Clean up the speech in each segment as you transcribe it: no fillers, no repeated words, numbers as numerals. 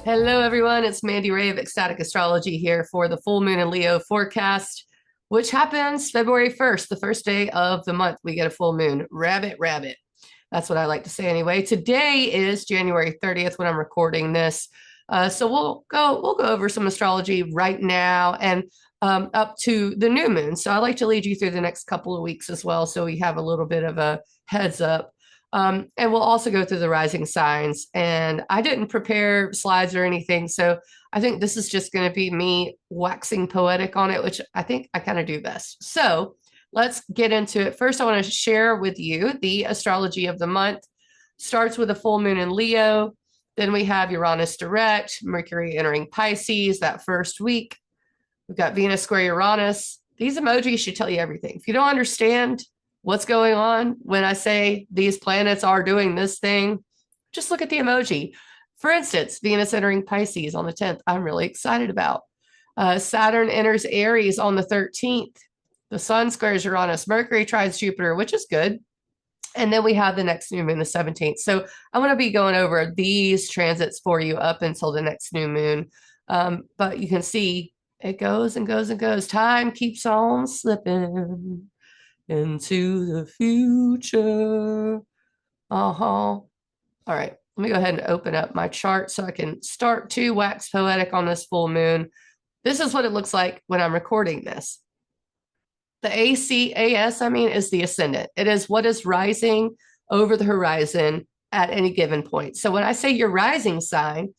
Hello, everyone. It's Mandy Ray of Ecstatic Astrology here for the full moon in Leo forecast, which happens February 1st, the first day of the month. We get a full moon. Rabbit, rabbit. That's what I like to say anyway. Today is January 30th when I'm recording this. So we'll go over some astrology right now and up to the new moon. So I like to lead you through the next couple of weeks as well, so we have a little bit of a heads up. And we'll also go through the rising signs. And I didn't prepare slides or anything, so I think this is just going to be me waxing poetic on it, which I think I kind of do best. So let's get into it. First, I want to share with you the astrology of the month. Starts with a full moon in Leo. Then we have Uranus direct, Mercury entering Pisces that first week. We've got Venus square Uranus. These emojis should tell you everything. If you don't understand what's going on when I say these planets are doing this thing, just look at the emoji. For instance, Venus entering Pisces on the 10th, I'm really excited about. Saturn enters Aries on the 13th. The sun squares Uranus. Mercury trines Jupiter, which is good. And then we have the next new moon, the 17th. So I'm going to be going over these transits for you up until the next new moon. But you can see it goes and goes and goes. Time keeps on slipping into the future. All right, let me go ahead and open up my chart so I can start to wax poetic on this full moon. This is what it looks like when I'm recording this. The ACAS, is the ascendant. It is what is rising over the horizon at any given point. So when I say your rising sign,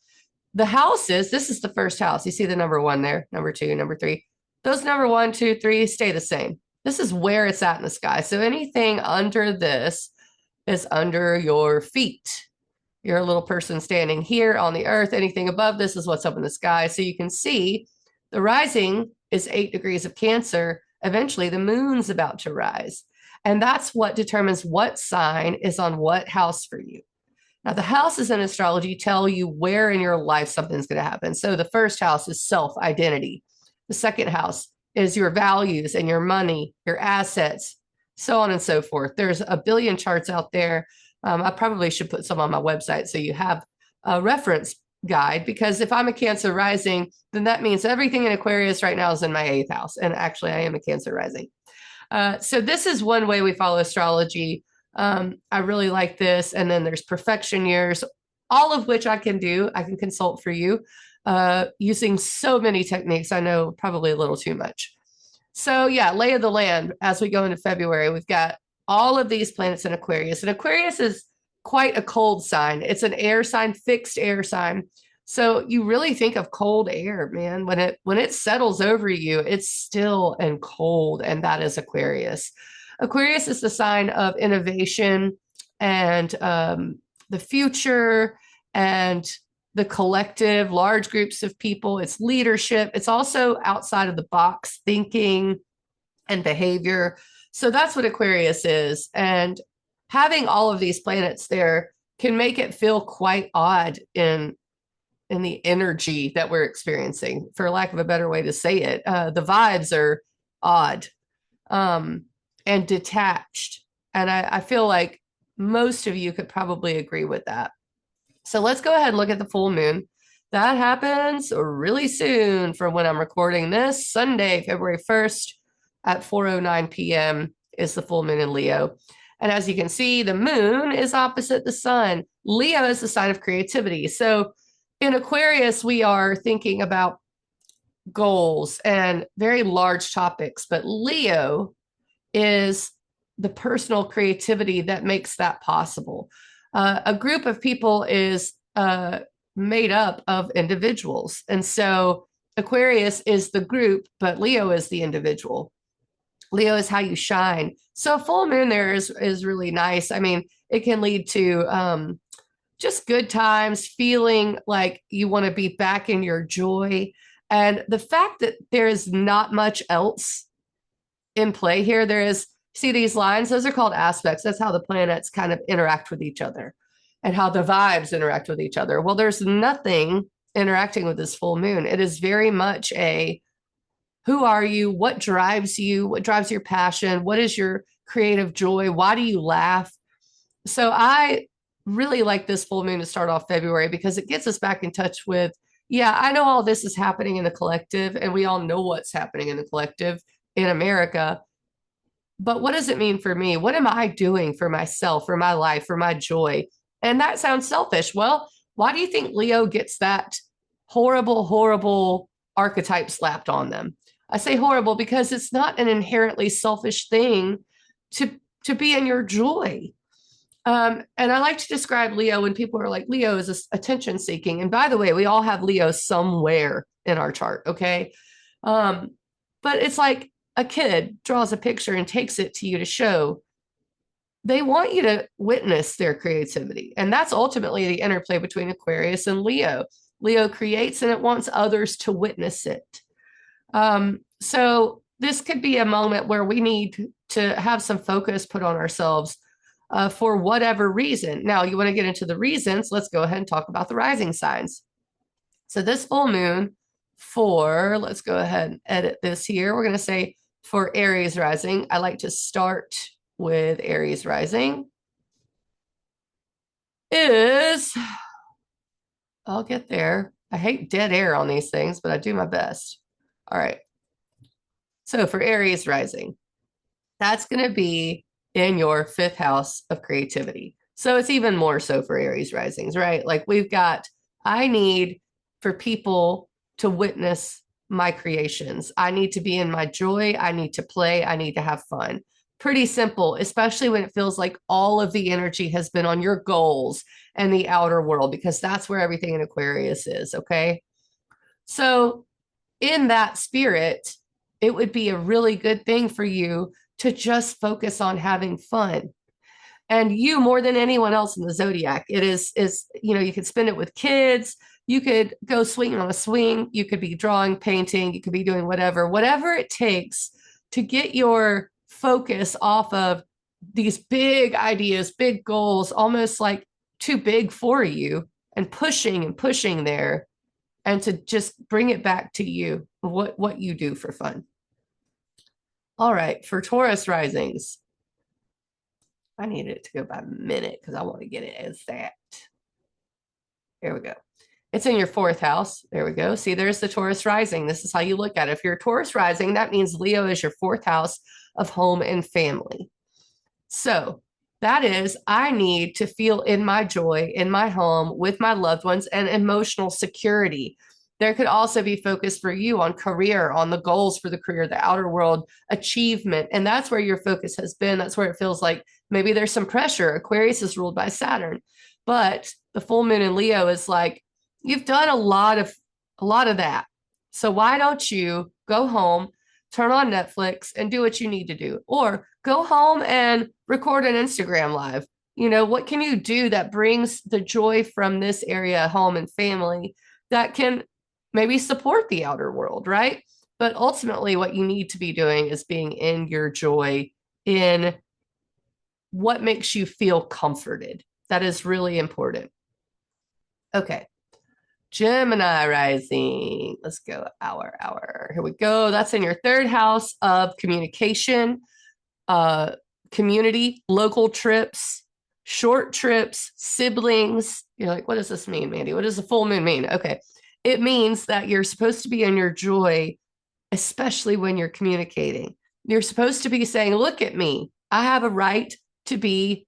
the houses, this is the first house. You see the number one there, number two, number three. Those number one, two, three stay the same. This is where it's at in the sky. So anything under this is under your feet. You're a little person standing here on the earth. Anything above this is what's up in the sky. So you can see the rising is 8 degrees of Cancer. Eventually, the moon's about to rise. And that's what determines what sign is on what house for you. Now, the houses in astrology tell you where in your life something's going to happen. So the first house is self-identity. The second house is your values and your money, your assets, so on and so forth. There's a billion charts out there. I probably should put some on my website so you have a reference guide, because if I'm a Cancer rising, then that means everything in Aquarius right now is in my 8th house. And actually, I am a Cancer rising. So this is one way we follow astrology. I really like this. And then there's perfection years, all of which I can do. I can consult for you using so many techniques. I know probably a little too much. So yeah, lay of the land as we go into February, we've got all of these planets in Aquarius. And Aquarius is quite a cold sign. It's an air sign, fixed air sign. So you really think of cold air, man. When it settles over you, it's still and cold, and that is Aquarius. Aquarius is the sign of innovation and the future and the collective, large groups of people. It's leadership. It's also outside of the box thinking and behavior. So that's what Aquarius is. And having all of these planets there can make it feel quite odd in the energy that we're experiencing, for lack of a better way to say it. The vibes are odd and detached. And I feel like most of you could probably agree with that. So let's go ahead and look at the full moon. That happens really soon from when I'm recording this. Sunday, February 1st at 4:09 p.m. is the full moon in Leo. And as you can see, the moon is opposite the sun. Leo is the sign of creativity. So in Aquarius, we are thinking about goals and very large topics, but Leo is the personal creativity that makes that possible. A group of people is made up of individuals. And so Aquarius is the group, but Leo is the individual. Leo is how you shine. So full moon there is really nice. It can lead to just good times, feeling like you want to be back in your joy. And the fact that there is not much else in play here, see these lines, those are called aspects. That's how the planets kind of interact with each other and how the vibes interact with each other. Well, there's nothing interacting with this full moon. It is very much who are you? What drives you? What drives your passion? What is your creative joy? Why do you laugh? So I really like this full moon to start off February because it gets us back in touch with, yeah, I know all this is happening in the collective, and we all know what's happening in the collective in America. But what does it mean for me? What am I doing for myself, for my life, for my joy? And that sounds selfish. Well, why do you think Leo gets that horrible, horrible archetype slapped on them? I say horrible because it's not an inherently selfish thing to be in your joy. And I like to describe Leo when people are like, Leo is attention seeking. And by the way, we all have Leo somewhere in our chart, okay? Um, but it's like a kid draws a picture and takes it to you to show. They want you to witness their creativity. And that's ultimately the interplay between Aquarius and Leo. Leo creates and it wants others to witness it. So this could be a moment where we need to have some focus put on ourselves for whatever reason. Now, you want to get into the reasons. Let's go ahead and talk about the rising signs. So this full moon let's go ahead and edit this here. We're going to say for Aries Rising, I like to start with Aries Rising I'll get there. I hate dead air on these things, but I do my best. All right. So for Aries Rising, that's going to be in your fifth house of creativity. So it's even more so for Aries Risings, right? Like I need for people to witness my creations. I need to be in my joy. I need to play. I need to have fun. Pretty simple, especially when it feels like all of the energy has been on your goals and the outer world, because that's where everything in Aquarius is. Okay. So in that spirit, it would be a really good thing for you to just focus on having fun. And you, more than anyone else in the zodiac, it is, you could spend it with kids. You could go swinging on a swing. You could be drawing, painting. You could be doing whatever it takes to get your focus off of these big ideas, big goals, almost like too big for you, and pushing there, and to just bring it back to you, what you do for fun. All right, for Taurus risings, I need it to go by minute because I want to get it as that. There we go. It's in your fourth house. There we go. See, there's the Taurus rising. This is how you look at it. If you're a Taurus rising, that means Leo is your fourth house of home and family. So that is, I need to feel in my joy, in my home, with my loved ones, and emotional security. There could also be focus for you on career, on the goals for the career, the outer world, achievement. And that's where your focus has been. That's where it feels like maybe there's some pressure. Aquarius is ruled by Saturn, but the full moon in Leo is like, you've done a lot of that. So why don't you go home, turn on Netflix, and do what you need to do? Or go home and record an Instagram live. What can you do that brings the joy from this area, home and family, that can maybe support the outer world, right? But ultimately, what you need to be doing is being in your joy, in what makes you feel comforted. That is really important. Okay. Gemini rising. Let's go. Hour. Here we go. That's in your third house of communication, community, local trips, short trips, siblings. You're like, what does this mean, Mandy? What does the full moon mean? Okay. It means that you're supposed to be in your joy, especially when you're communicating. You're supposed to be saying, look at me. I have a right to be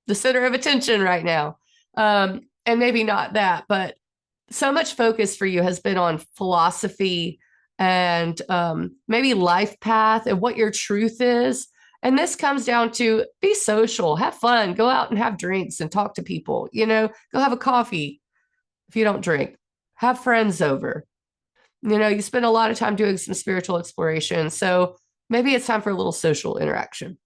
the center of attention right now. And maybe not that, but so much focus for you has been on philosophy and maybe life path and what your truth is. And this comes down to be social, have fun, go out and have drinks and talk to people, go have a coffee if you don't drink, have friends over. You spend a lot of time doing some spiritual exploration. So maybe it's time for a little social interaction.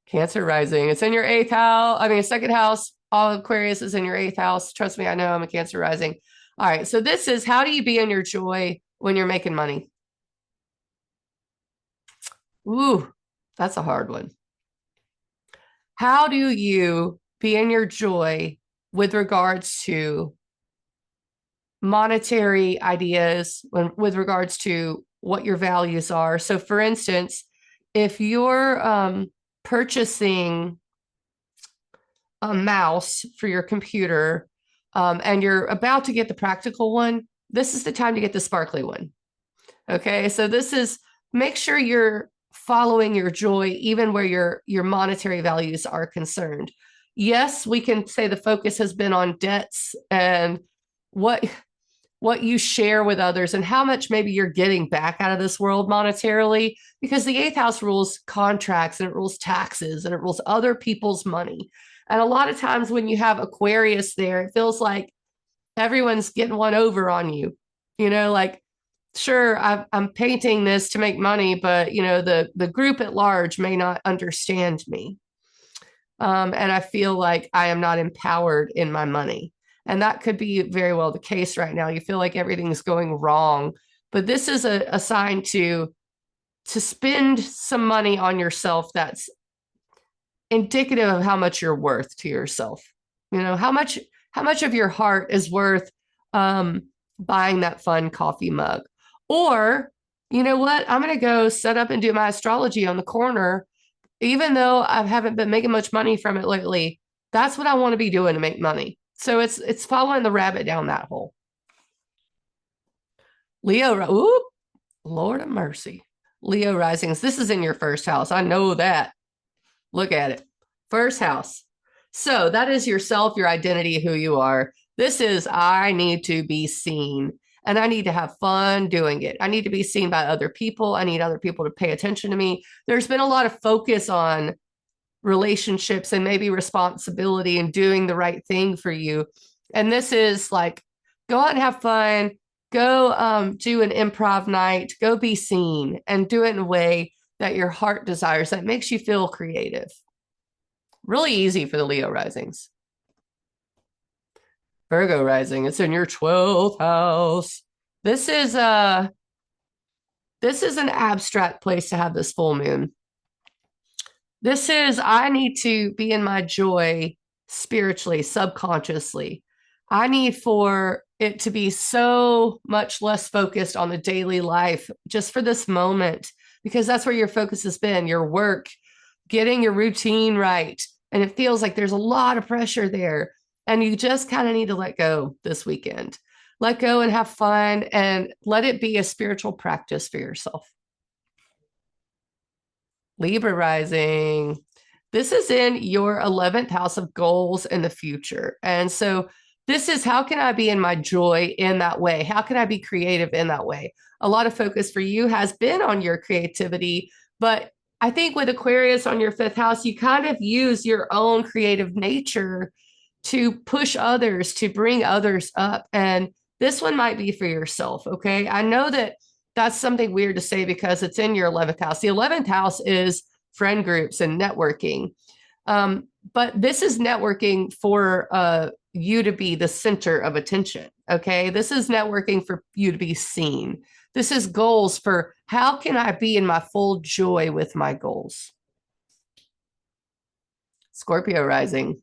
Cancer rising. It's in your eighth house. Second house. All Aquarius is in your eighth house. Trust me, I know I'm a Cancer rising. All right. So this is, how do you be in your joy when you're making money? Ooh, that's a hard one. How do you be in your joy with regards to monetary ideas, with regards to what your values are? So for instance, if you're purchasing a mouse for your computer, and you're about to get the practical one, this is the time to get the sparkly one. Okay, so this is, make sure you're following your joy even where your monetary values are concerned. Yes, we can say the focus has been on debts and what what you share with others and how much maybe you're getting back out of this world monetarily, because the eighth house rules contracts and it rules taxes and it rules other people's money. And a lot of times when you have Aquarius there, it feels like everyone's getting one over on you. You know, like, sure, I'm painting this to make money, but you know, the group at large may not understand me. And I feel like I am not empowered in my money. And that could be very well the case right now. You feel like everything's going wrong, but this is a sign to spend some money on yourself that's indicative of how much you're worth to yourself. You know, how much of your heart is worth buying that fun coffee mug. Or, you know what? I'm going to go set up and do my astrology on the corner. Even though I haven't been making much money from it lately, that's what I want to be doing to make money. So it's following the rabbit down that hole. Leo, ooh, Lord of mercy. Leo risings. This is in your first house. I know that. Look at it. First house. So that is yourself, your identity, who you are. This is, I need to be seen and I need to have fun doing it. I need to be seen by other people. I need other people to pay attention to me. There's been a lot of focus on relationships and maybe responsibility and doing the right thing for you. And this is like, go out and have fun. Go do an improv night. Go be seen and do it in a way that your heart desires, that makes you feel creative. Really easy for the Leo risings. Virgo rising, it's in your 12th house. This is an abstract place to have this full moon. This is, I need to be in my joy spiritually, subconsciously. I need for it to be so much less focused on the daily life just for this moment, because that's where your focus has been, your work, getting your routine right. And it feels like there's a lot of pressure there. And you just kind of need to let go this weekend. Let go and have fun and let it be a spiritual practice for yourself. Libra rising. This is in your 11th house of goals in the future. And so this is, how can I be in my joy in that way? How can I be creative in that way? A lot of focus for you has been on your creativity, but I think with Aquarius on your 5th house, you kind of use your own creative nature to push others, to bring others up. And this one might be for yourself. Okay. I know that that's something weird to say because it's in your 11th house. The 11th house is friend groups and networking. But this is networking for you to be the center of attention. Okay. This is networking for you to be seen. This is goals for how can I be in my full joy with my goals? Scorpio rising.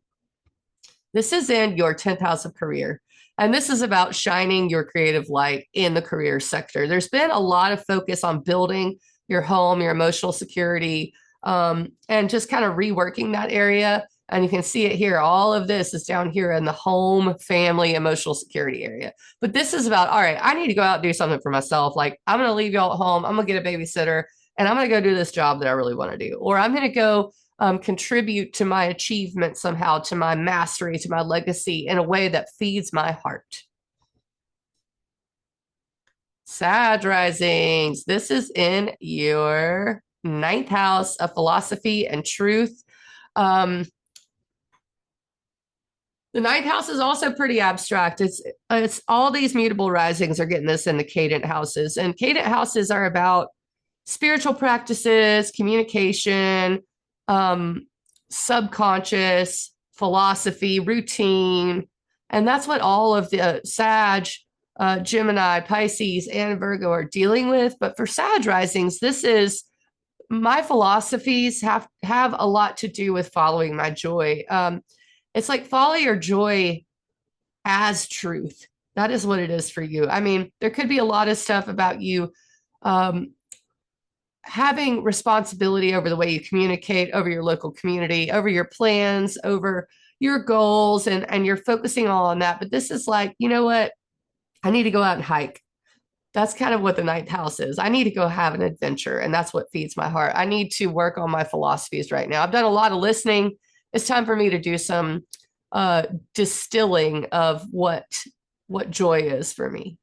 This is in your 10th house of career. And this is about shining your creative light in the career sector. There's been a lot of focus on building your home, your emotional security, and just kind of reworking that area. And you can see it here. All of this is down here in the home, family, emotional security area. But this is about, all right, I need to go out and do something for myself. Like, I'm going to leave y'all at home. I'm going to get a babysitter and I'm going to go do this job that I really want to do. Or I'm going to go contribute to my achievement somehow, to my mastery, to my legacy in a way that feeds my heart. Sag risings. This is in your 9th house of philosophy and truth. The 9th house is also pretty abstract. It's all these mutable risings are getting this in the cadent houses, and cadent houses are about spiritual practices, communication, subconscious, philosophy, routine. And that's what all of the Sag, Gemini, Pisces, and Virgo are dealing with. But for Sag risings, this is, my philosophies have a lot to do with following my joy. It's like, follow your joy as truth. That is what it is for you. I mean, there could be a lot of stuff about you having responsibility over the way you communicate, over your local community, over your plans, over, your goals and you're focusing all on that. But this is like, you know what? I need to go out and hike. That's kind of what the ninth house is. I need to go have an adventure, and that's what feeds my heart. I need to work on my philosophies right now. I've done a lot of listening. It's time for me to do some distilling of what joy is for me.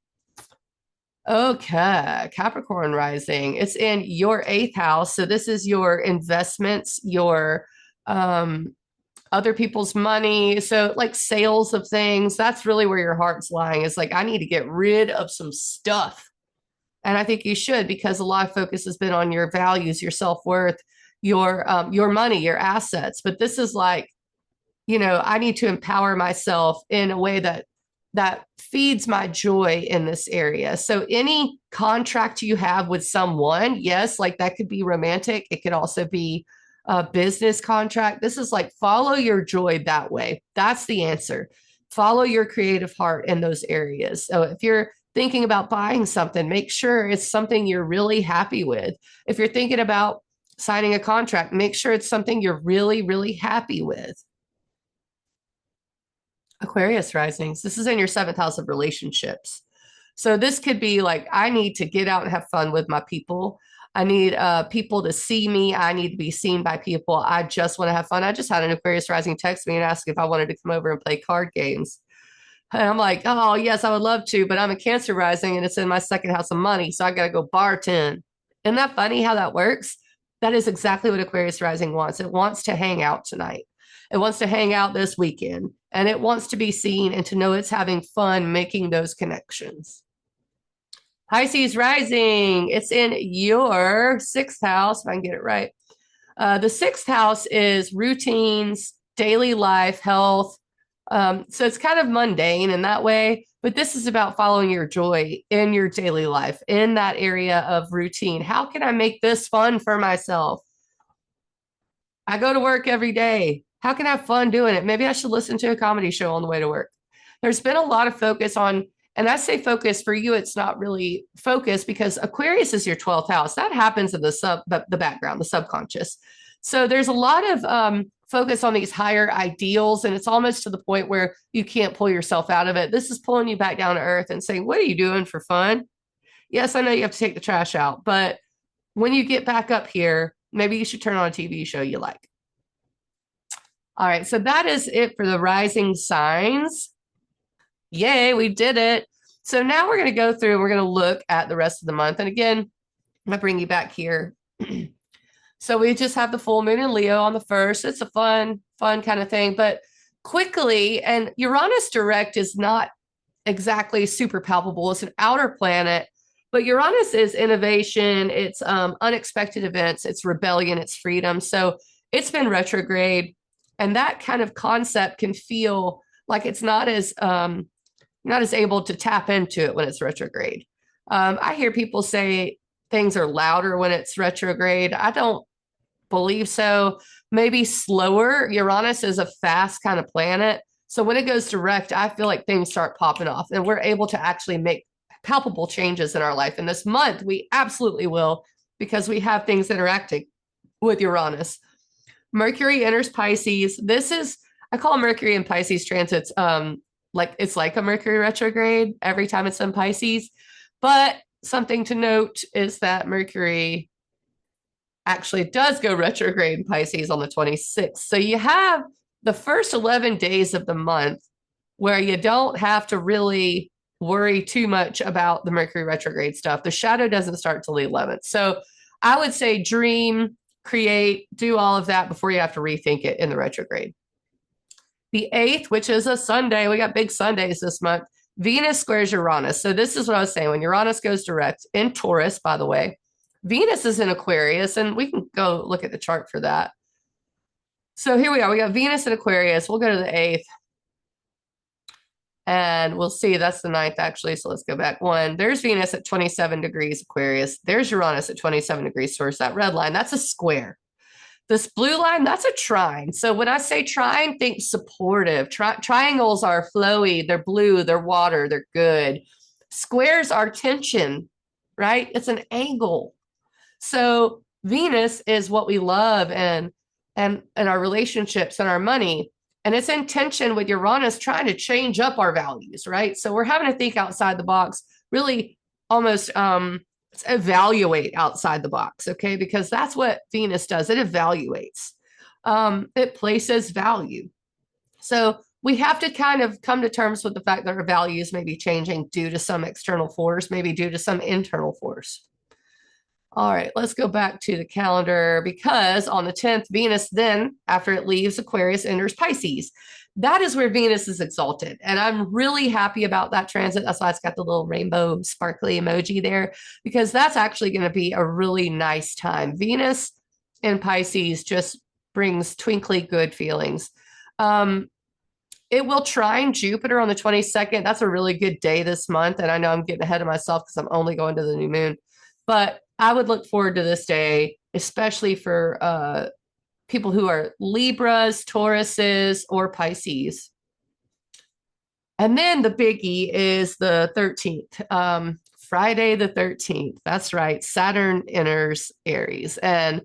Okay, Capricorn rising. It's in your eighth house. So this is your investments, your other people's money. So like sales of things, that's really where your heart's lying. It's like, I need to get rid of some stuff. And I think you should, because a lot of focus has been on your values, your self-worth, your money, your assets. But this is like, I need to empower myself in a way that feeds my joy in this area. So any contract you have with someone, yes, like that could be romantic. It could also be a business contract. This is like follow your joy that way. That's the answer. Follow your creative heart in those areas. So if you're thinking about buying something, make sure it's something you're really happy with. If you're thinking about signing a contract, make sure it's something you're really, really happy with. Aquarius risings. This is in your seventh house of relationships. So this could be like, I need to get out and have fun with my people. I need people to see me. I need to be seen by people. I just want to have fun. I just had an Aquarius rising text me and ask if I wanted to come over and play card games. And I'm like, oh, yes, I would love to, but I'm a Cancer rising and it's in my second house of money. So I got to go bartend. Isn't that funny how that works? That is exactly what Aquarius rising wants. It wants to hang out tonight. It wants to hang out this weekend, and it wants to be seen and to know it's having fun making those connections. Pisces rising. It's in your sixth house, if I can get it right. The sixth house is routines, daily life, health. So it's kind of mundane in that way, but this is about following your joy in your daily life, in that area of routine. How can I make this fun for myself? I go to work every day. How can I have fun doing it? Maybe I should listen to a comedy show on the way to work. There's been a lot of focus on, and I say focus for you, it's not really focus because Aquarius is your 12th house. That happens in the background, the subconscious. So there's a lot of focus on these higher ideals, and it's almost to the point where you can't pull yourself out of it. This is pulling you back down to earth and saying, what are you doing for fun? Yes, I know you have to take the trash out, but when you get back up here, maybe you should turn on a TV show you like. All right, so that is it for the rising signs. Yay, we did it. So now we're going to go through and we're going to look at the rest of the month. And again, I'm going to bring you back here. So we just have the full moon in Leo on the 1st. It's a fun kind of thing. But quickly, and Uranus direct is not exactly super palpable. It's an outer planet. But Uranus is innovation. It's unexpected events. It's rebellion. It's freedom. So it's been retrograde. And that kind of concept can feel like it's not as able to tap into it when it's retrograde. I hear people say things are louder when it's retrograde. I don't believe so. Maybe slower. Uranus is a fast kind of planet. So when it goes direct, I feel like things start popping off and we're able to actually make palpable changes in our life. And this month, we absolutely will because we have things interacting with Uranus. Mercury enters Pisces. I call Mercury and Pisces transits it's like a Mercury retrograde every time it's in Pisces. But something to note is that Mercury actually does go retrograde in Pisces on the 26th. So you have the first 11 days of the month where you don't have to really worry too much about the Mercury retrograde stuff. The shadow doesn't start till the 11th. So I would say dream, create, do all of that before you have to rethink it in the retrograde. The 8th, which is a Sunday, we got big Sundays this month, Venus squares Uranus. So this is what I was saying. When Uranus goes direct in Taurus, by the way, Venus is in Aquarius, and we can go look at the chart for that. So here we are. We got Venus in Aquarius. We'll go to the 8th. And we'll see. That's the 9th, actually. So let's go back one. There's Venus at 27 degrees Aquarius. There's Uranus at 27 degrees Taurus. That red line, that's a square. This blue line, that's a trine. So when I say trine, think supportive. Triangles are flowy. They're blue. They're water. They're good. Squares are tension, right? It's an angle. So Venus is what we love and our relationships and our money. And it's in tension with Uranus trying to change up our values, right? So we're having to think outside the box, really almost evaluate outside the box, okay? Because that's what Venus does. It evaluates. It places value. So we have to kind of come to terms with the fact that our values may be changing due to some external force, maybe due to some internal force. All right, let's go back to the calendar because on the 10th, Venus then, after it leaves Aquarius, enters Pisces. That is where Venus is exalted. And I'm really happy about that transit. That's why it's got the little rainbow sparkly emoji there, because that's actually going to be a really nice time. Venus in Pisces just brings twinkly good feelings. It will trine Jupiter on the 22nd. That's a really good day this month. And I know I'm getting ahead of myself because I'm only going to the new moon. But I would look forward to this day, especially for people who are Libras, Tauruses, or Pisces. And then the biggie is the 13th, Friday the 13th. That's right. Saturn enters Aries. And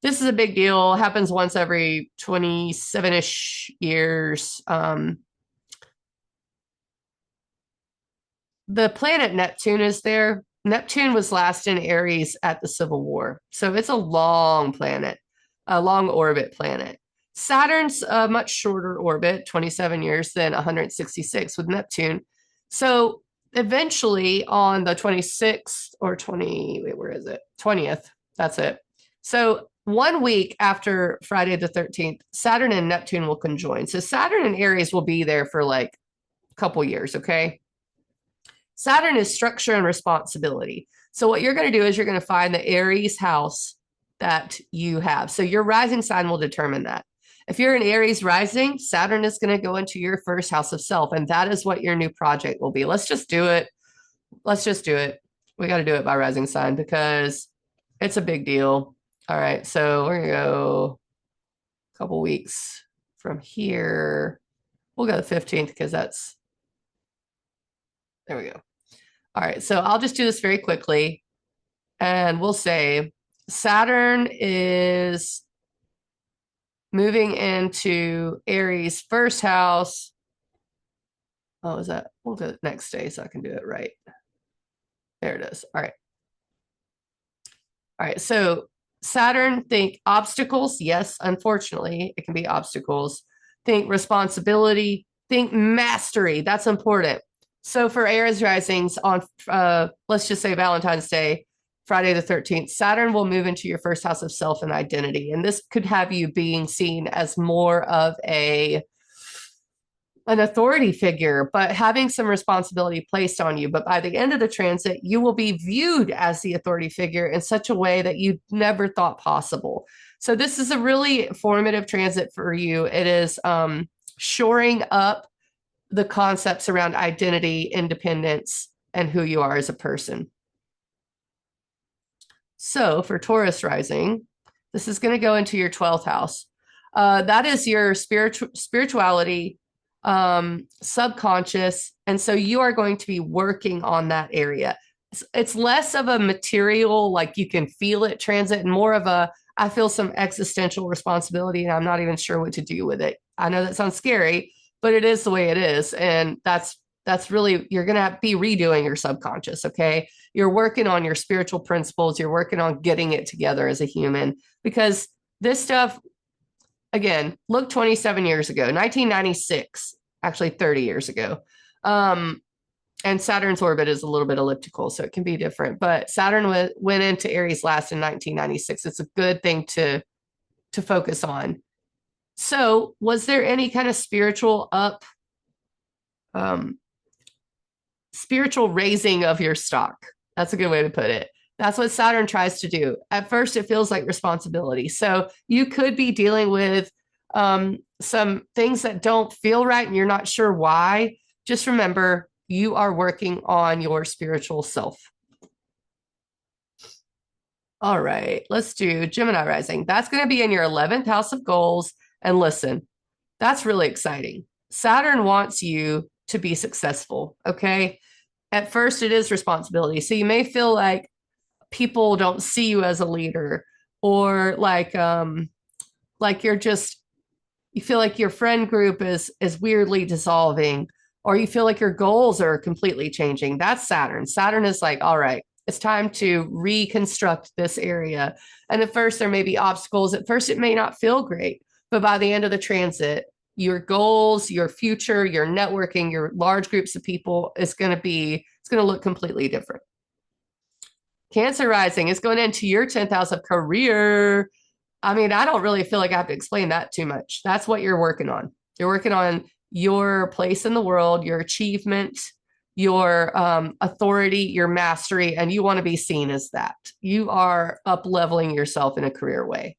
this is a big deal. It happens once every 27-ish years. The planet Neptune is there. Neptune was last in Aries at the Civil War. So it's a long planet, a long orbit planet. Saturn's a much shorter orbit, 27 years, than 166 with Neptune. So eventually on the 26th or 20, wait, where is it? 20th. That's it. So 1 week after Friday the 13th, Saturn and Neptune will conjoin. So Saturn and Aries will be there for like a couple years, okay? Saturn is structure and responsibility. So what you're going to do is you're going to find the Aries house that you have. So your rising sign will determine that. If you're an Aries rising, Saturn is going to go into your first house of self, and that is what your new project will be. Let's just do it. Let's just do it. We got to do it by rising sign because it's a big deal. All right, so we're going to go a couple weeks from here. We'll go the 15th because that's, there we go. All right, so I'll just do this very quickly. And we'll say Saturn is moving into Aries' first house. Oh, is that? We'll do it next day so I can do it right. There it is. All right. All right, so Saturn, think obstacles. Yes, unfortunately, it can be obstacles. Think responsibility. Think mastery. That's important. So for Aries risings on, let's just say Valentine's Day, Friday the 13th, Saturn will move into your first house of self and identity. And this could have you being seen as more of an authority figure, but having some responsibility placed on you. But by the end of the transit, you will be viewed as the authority figure in such a way that you never thought possible. So this is a really formative transit for you. It is shoring up the concepts around identity, independence, and who you are as a person. So for Taurus rising, this is going to go into your 12th house. That is your spirituality, subconscious. And so you are going to be working on that area. It's less of a material, like you can feel it transit, and more of a, I feel some existential responsibility and I'm not even sure what to do with it. I know that sounds scary, but it is the way it is. And that's really, you're going to be redoing your subconscious. Okay. You're working on your spiritual principles. You're working on getting it together as a human, because this stuff, again, look 27 years ago, 1996, actually 30 years ago. And Saturn's orbit is a little bit elliptical, so it can be different. But Saturn went into Aries last in 1996. It's a good thing to focus on. So was there any kind of spiritual raising of your stock? That's a good way to put it. That's what Saturn tries to do. At first, it feels like responsibility. So you could be dealing with some things that don't feel right and you're not sure why. Just remember, you are working on your spiritual self. All right, let's do Gemini Rising. That's going to be in your 11th house of goals. And listen, that's really exciting. Saturn wants you to be successful, okay? At first, it is responsibility. So you may feel like people don't see you as a leader, or like you're just, you feel like your friend group is weirdly dissolving, or you feel like your goals are completely changing. That's Saturn. Saturn is like, all right, it's time to reconstruct this area. And at first, there may be obstacles. At first, it may not feel great, but by the end of the transit, your goals, your future, your networking, your large groups of people is going to be, it's going to look completely different. Cancer rising is going into your 10th house of career. I mean, I don't really feel like I have to explain that too much. That's what you're working on. You're working on your place in the world, your achievement, your authority, your mastery, and you want to be seen as that. You are up leveling yourself in a career way.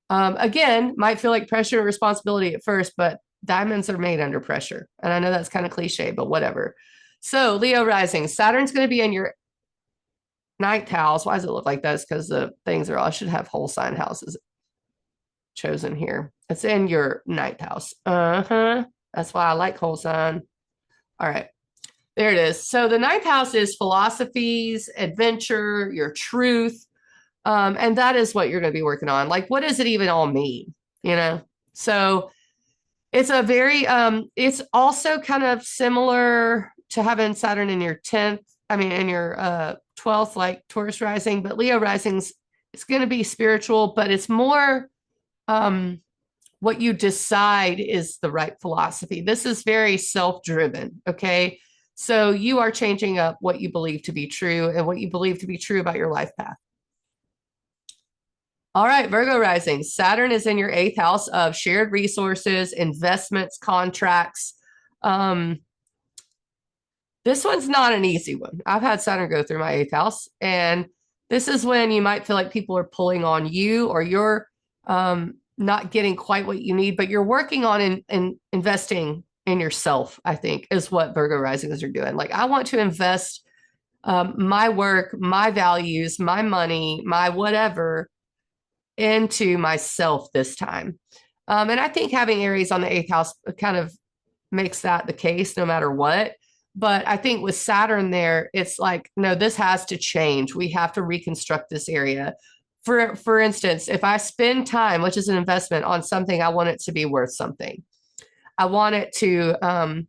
Again, might feel like pressure and responsibility at first, but diamonds are made under pressure. And I know that's kind of cliche, but whatever. So, Leo rising, Saturn's going to be in your ninth house. Why does it look like that? It's because the things are all, I should have whole sign houses chosen here. It's in your ninth house. That's why I like whole sign. All right. There it is. So the ninth house is philosophies, adventure, your truth. And that is what you're going to be working on. Like, what does it even all mean? You know? So it's a very, it's also kind of similar to having Saturn in your 10th, I mean, in your 12th, like Taurus rising, but Leo risings, it's going to be spiritual, but it's more what you decide is the right philosophy. This is very self-driven. Okay. So you are changing up what you believe to be true and what you believe to be true about your life path. All right, Virgo rising. Saturn is in your 8th house of shared resources, investments, contracts. This one's not an easy one. I've had Saturn go through my 8th house, and this is when you might feel like people are pulling on you, or you're not getting quite what you need, but you're working on in investing in yourself, I think, is what Virgo risings are doing. Like, I want to invest my work, my values, my money, my whatever into myself this time. And I think having Aries on the 8th house kind of makes that the case no matter what. But I think with Saturn there, it's like, no, this has to change. We have to reconstruct this area. For instance, if I spend time, which is an investment, on something, I want it to be worth something. I want it to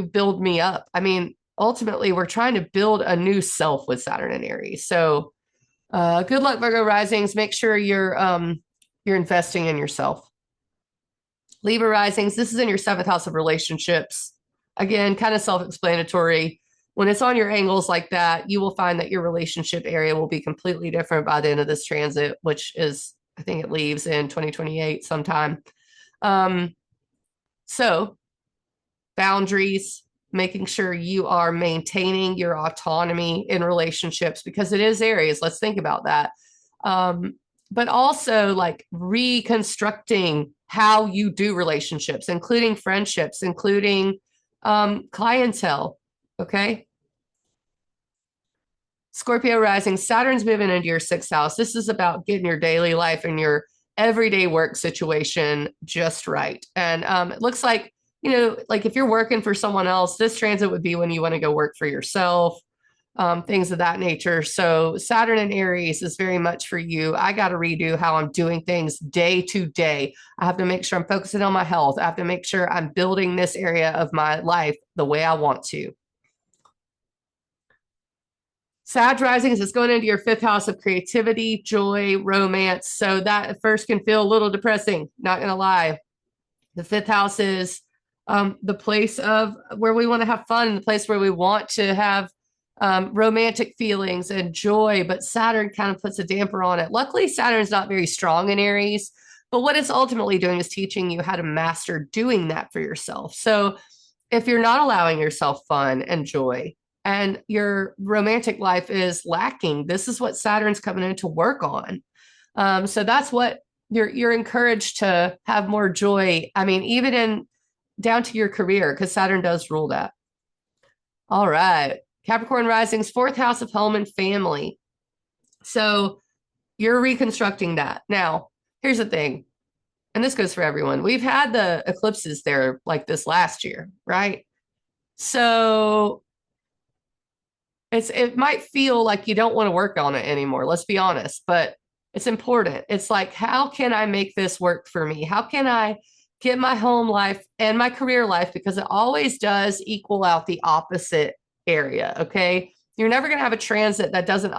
build me up. I mean, ultimately, we're trying to build a new self with Saturn and Aries. So good luck, Virgo risings. Make sure you're investing in yourself. Libra risings, this is in your 7th house of relationships. Again, kind of self-explanatory. When it's on your angles like that, you will find that your relationship area will be completely different by the end of this transit, which is, I think it leaves in 2028 sometime. So boundaries, making sure you are maintaining your autonomy in relationships, because it is Aries. Let's think about that. But also like reconstructing how you do relationships, including friendships, including clientele. Okay. Scorpio rising, Saturn's moving into your 6th house. This is about getting your daily life and your everyday work situation just right. And it looks like, you know, like if you're working for someone else, this transit would be when you want to go work for yourself, things of that nature. So Saturn and Aries is very much for you. I got to redo how I'm doing things day to day. I have to make sure I'm focusing on my health. I have to make sure I'm building this area of my life the way I want to. Sag rising is going into your 5th house of creativity, joy, romance. So that at first can feel a little depressing, not going to lie. The 5th house is the place of where we want to have fun, the place where we want to have romantic feelings and joy, but Saturn kind of puts a damper on it. Luckily, Saturn's not very strong in Aries, but what it's ultimately doing is teaching you how to master doing that for yourself. So if you're not allowing yourself fun and joy, and your romantic life is lacking, this is what Saturn's coming in to work on. So that's what you're encouraged to have more joy. I mean, even in down to your career, because Saturn does rule that. All right. Capricorn Rising's 4th house of home and family. So you're reconstructing that. Now, here's the thing, and this goes for everyone. We've had the eclipses there like this last year, right? So it might feel like you don't want to work on it anymore. Let's be honest. But It's important. It's like, how can I make this work for me? How can I get my home life and my career life? Because it always does equal out the opposite area. Okay. You're never going to have a transit that doesn't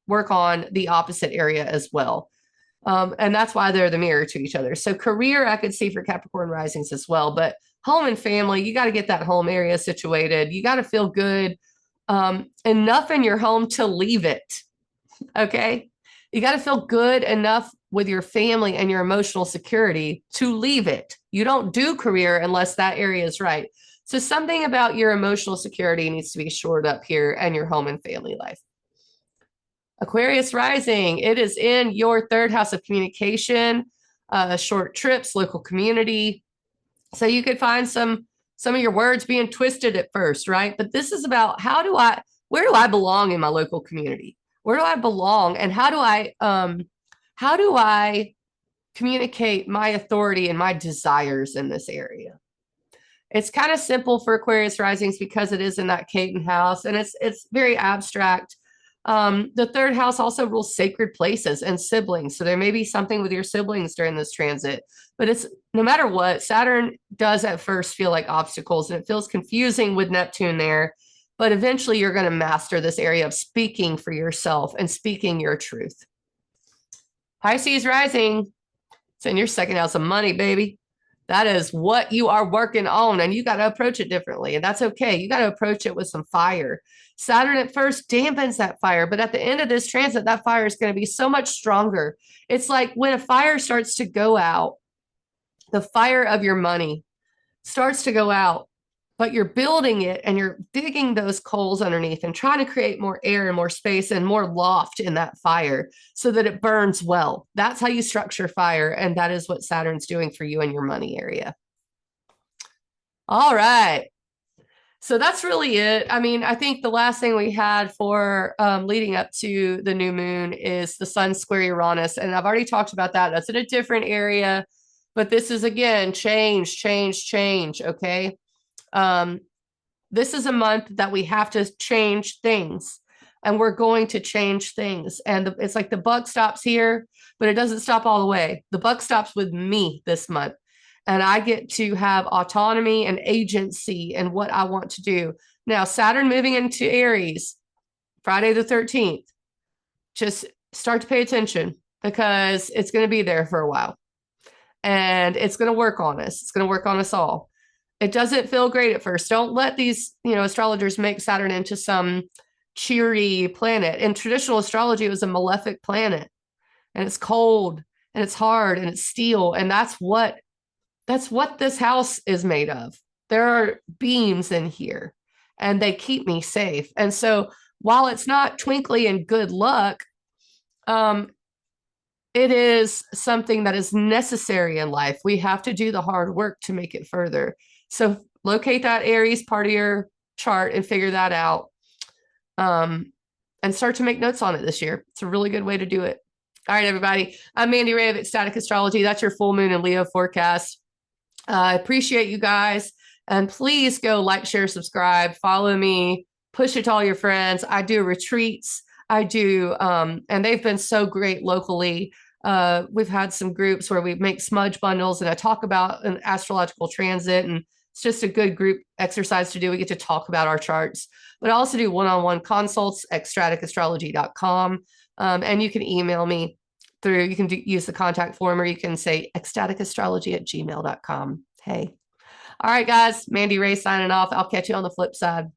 work on the opposite area as well. And that's why they're the mirror to each other. So career, I could see for Capricorn risings as well, but home and family, you got to get that home area situated. You got to feel good enough in your home to leave it. Okay. You got to feel good enough with your family and your emotional security to leave it. You don't do career unless that area is right. So something about your emotional security needs to be shored up here and your home and family life. Aquarius rising, it is in your third house of communication, short trips, local community. So you could find some of your words being twisted at first, right? But this is about where do I belong in my local community? Where do I belong? And how do I communicate my authority and my desires in this area? It's kind of simple for Aquarius risings because it is in that Caton house and it's very abstract. The third house also rules sacred places and siblings. So there may be something with your siblings during this transit, but it's no matter what, Saturn does at first feel like obstacles and it feels confusing with Neptune there, but eventually you're going to master this area of speaking for yourself and speaking your truth. Pisces rising, it's in your second house of money, baby. That is what you are working on, and you got to approach it differently, and that's okay. You got to approach it with some fire. Saturn at first dampens that fire, but at the end of this transit, that fire is going to be so much stronger. It's like when a fire starts to go out, the fire of your money starts to go out, but you're building it and you're digging those coals underneath and trying to create more air and more space and more loft in that fire so that it burns well. That's how you structure fire. And that is what Saturn's doing for you in your money area. All right. So that's really it. I mean, I think the last thing we had for leading up to the new moon is the sun square Uranus. And I've already talked about that. That's in a different area. But this is, again, change. Okay. This is a month that we have to change things and we're going to change things. And it's like the buck stops here, but it doesn't stop all the way. The buck stops with me this month. And I get to have autonomy and agency in what I want to do. Now, Saturn moving into Aries, Friday the 13th, just start to pay attention because it's going to be there for a while. And it's going to work on us. It's going to work on us all. It doesn't feel great at first. Don't let these, astrologers make Saturn into some cheery planet. In traditional astrology, it was a malefic planet. And it's cold and it's hard and it's steel. And that's what this house is made of. There are beams in here and they keep me safe. And so while it's not twinkly and good luck, it is something that is necessary in life. We have to do the hard work to make it further. So locate that Aries part of your chart and figure that out. And start to make notes on it this year. It's a really good way to do it. All right, everybody. I'm Mandy Ray of Ecstatic Astrology. That's your full moon and Leo forecast. I appreciate you guys. And please go like, share, subscribe, follow me, push it to all your friends. I do retreats. I do, and they've been so great locally. We've had some groups where we make smudge bundles and I talk about an astrological transit, and it's just a good group exercise to do. We get to talk about our charts, but I also do one-on-one consults, ecstaticastrology.com. And you can email me through, you can use the contact form, or you can say ecstaticastrology@gmail.com. Hey. All right, guys, Mandy Ray signing off. I'll catch you on the flip side.